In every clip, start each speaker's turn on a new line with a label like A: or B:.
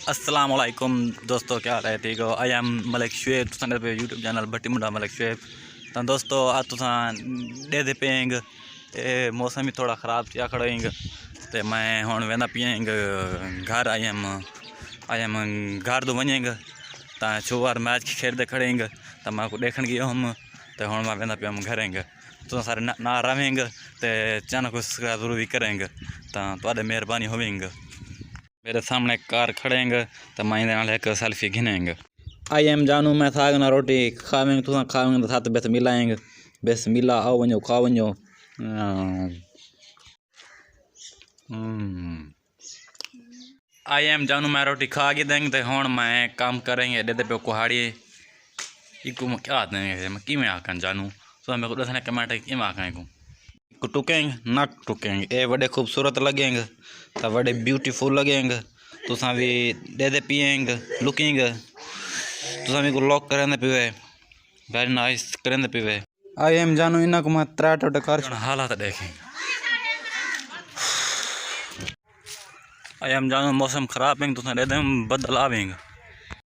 A: अस्सलाम वालेकुम दोस्तों, क्या हाल है? ठीक हो? आई एम मलिक शुएब, तुसां पे यूट्यूब चैनल बट्टी मुंडा मलिक शुएब। तो दोस्तों आज तुसां दे पेंग मौसम भी थोड़ा ख़राब थी खड़ोइंग तो मैं हुण वेंदा पियंग घर आई एम घर तो वञेंग तो छुआर मैच खेलते खड़ेंग तो मैं को देखण गयो हम तो हुण मैं वेंदा पियम घरेंग तुसां सारे ना रहेंग तो चैनल को सब्सक्राइब जरूर भी करेंगे तो तुहाडे मेहरबानी होवेंगे। मेरे सामने कार खड़ेंगे तो मैं इन्हें एक सेल्फी घिनेंगे। आई एम जानू मैं साग ना रोटी खावेंगे तुम खावेंगे तो साथ बेस मिलाएंगे बेस मिला आओ वञो खा वञो। आई एम जानू मैं रोटी खा के देंगे तो हुण मैं काम करेंगे दे पे कुहाड़ी इको क्या देंगे मैं किमें आकन जानू तो मेरे को दसने कमेंट किमें आकें को टुकेंगे नक टुकेंगे ये बड़े खूबसूरत लगेंगे तो बड़े ब्यूटीफुल लगेंगे तुसा भी दे पियेंगे लुकेंगे तुसा भी को लॉक करेंगे पीवे वेरी नाइस करेंगे पीवे। आई एम जानू इन्ना को मैं 3 टोटे कर हालात देखेंगे। आई एम जानू मौसम खराब है तुसा दे बदल आवेंगे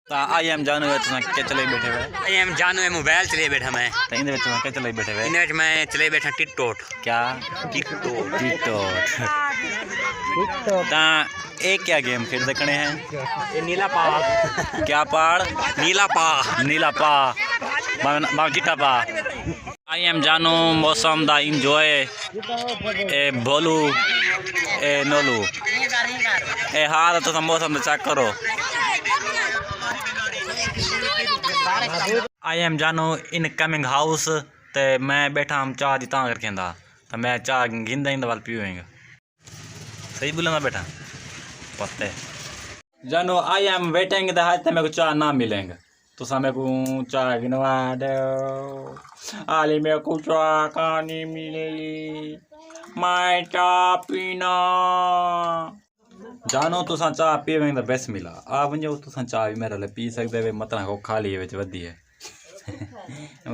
A: तो आई एम जानू तुसा के चले बैठे हुए
B: आई एम जानू मोबाइल चले बैठा मैं
A: तो इन विच के चले बैठे हुए
B: इन मैं चले बैठा टिकटोट
A: क्या
B: टिकटोट
A: ता एक क्या गेम खेलते खड़े हैं
B: ये नीला पा
A: क्या पहाड़
B: नीला पा
A: चिट्टा पा। आई एम जानू मौसम दा इंजॉय ए बोलू ए नोलू ए हाल तो मौसम दा चेक करो। आई एम जानू इन कमिंग हाउस ते मैं बैठा हम चाह दी तां करके तो मैं चाह गिंदा वाल पीवेंगे सही बोला मैं बैठा पत्ते जानू आई एम वेटिंग द हाथ मेरे को चाह ना मिलेंगे तो मेरे को चाह गिनवा दो आली मेरे को चाह कहानी मिलेगी मैं चाह पीना जानो तुसा चाह पीवेंगे तो बेस मिला आ वञो तुसा चाह भी मेरे लिए पी सकते वे मतलब को खाली है वधी है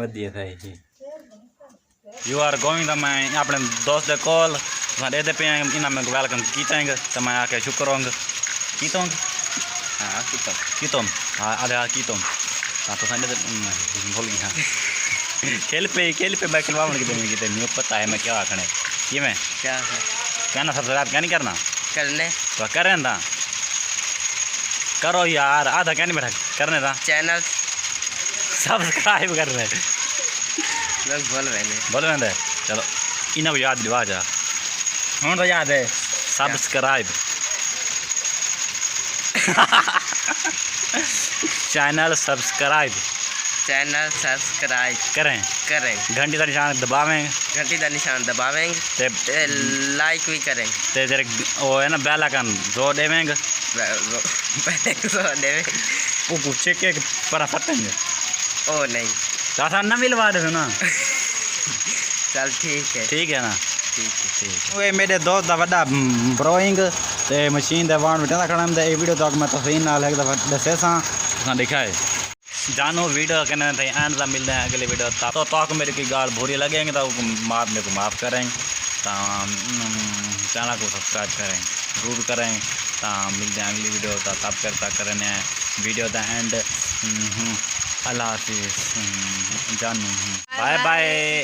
A: वधी है सही यू आर गोइंग द मैं अपने दोस्त दे कॉल तुसा दे पे इना में वेलकम कीतेंगे तो मैं आके शुक्र होंगे कीतोंगे हाँ कीतों हाँ अरे कीतों हाँ तो संडे भूल गया खेल पे मैं खिलवा की नहीं पता है मैं क्या आखने ये मैं
B: क्या
A: कहना सब्सक्राइब क्या नहीं करना
B: करने
A: तो करें था करो यार आधा क्या नहीं बैठा करने था
B: चैनल
A: सब्सक्राइब कर रहे बोल रहे चलो इन्हें को याद दिवा जा हूँ तो याद है सब्सक्राइब चैनल सब्सक्राइब करें घंटी का निशान दबावेंगे ते
B: लाइक भी करेंगे
A: ते जरा वो है ना बेल आइकन जो देवेंगे वो पूछे के पर फटेंगे
B: ओ नहीं
A: तो ना मिलवा दे ना
B: चल ठीक है
A: ना ठीक है मेरे दोस्त दा वड्डा ब्रोइंग ते मशीन दे वाण बिठा खड़ा मैं ये वीडियो तक मैं तफसील नाल एक दफा दसे सा तुसा दिखाए जानो वीडियो कहने थे एंड दा मिलते हैं अगले वीडियो तो मेरी कोई गाल बुरी लगेंगे तो मेरे को माफ़ करेंगे तो चैनल को सब्सक्राइब करें जरूर करें तो मिलते हैं अगली वीडियो तब करता करें वीडियो द एंड अल्लाह हाफिज़ जानू बाय बाय।